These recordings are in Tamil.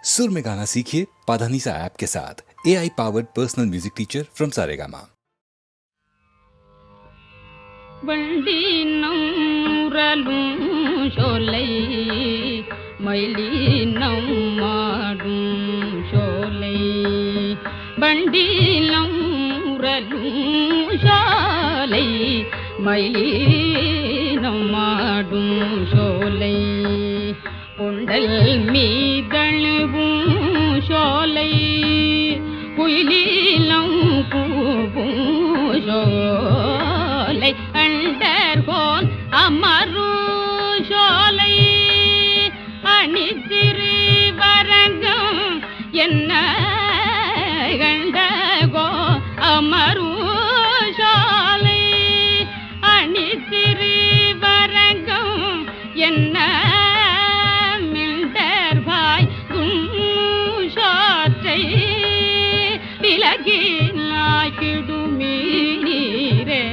सुर में गाना सीखिए पाधानीसा ऐप के साथ। AI powered personal music teacher from Saregama. शोले मयलिनम माडुम शोले बंडीलम उरलुम शोले मयलिनम माडुम शोले पुंडल मीदलवुम शोले कुयलिलम कुबुम शोले अंडरगोन अमरु शोले अनितिरि वरंगम एन्न गंडगो अमरु शोले अनितिरि वरंगम एन्न मिल्दर भाई तुम शोटे विलगिना किडुमी रे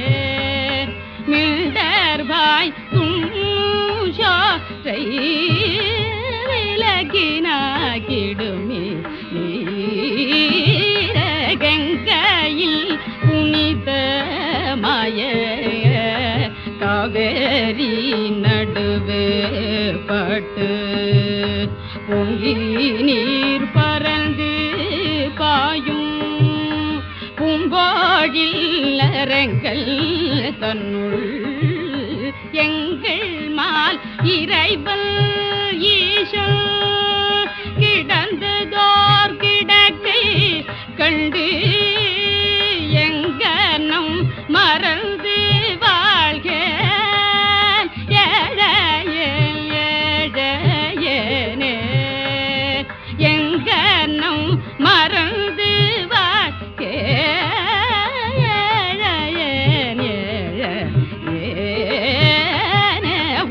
मिल्दर भाई तुम शोटे विलगिना किडुमी रे गंगाயில் புனித மாய காவேரி நடுவே பட்டு பொங்கி நீர் பறந்து பாயும் பூங்கோழில் அரங்கள் தன்னுள் எங்கள் மால் இறைவன் ஈசன் கிடந்ததோர் கிடக்கை கண்டு எங்கனம் மறந்து வாழ்க ஏழையேனே எங்கனம் மறந்து வாழ்க ஏழையேனே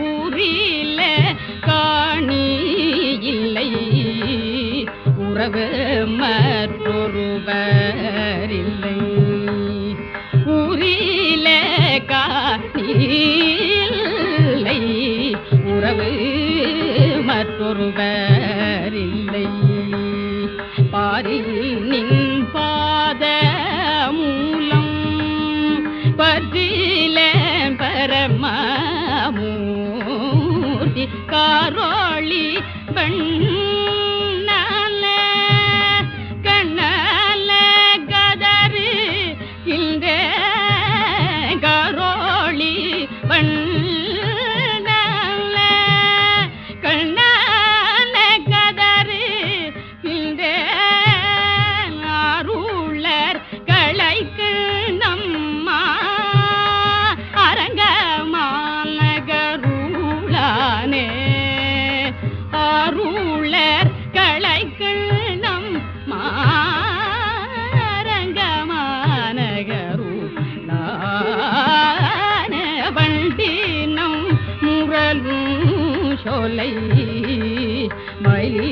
ஊரில் காணி இல்லை உறவு மற்றொருவர் இல்லை ஊரிலே காணில்லை உறவு மற்றொருவர் இல்லை பாரில் நின் பாத மூலம் பற்றிலே பரமமூர்த்தி காரோளி பண்ணால கண்ணால கதறு இந்த காரோளி பண்ணால கண்ணால கதறு இந்த அருளர் களைக்கு நம்மா அரங்கமானகருளானே அருளர் களைக்கு நம் மாரங்கமானகருளானே வண்டினம் முரலும் சோலை மயி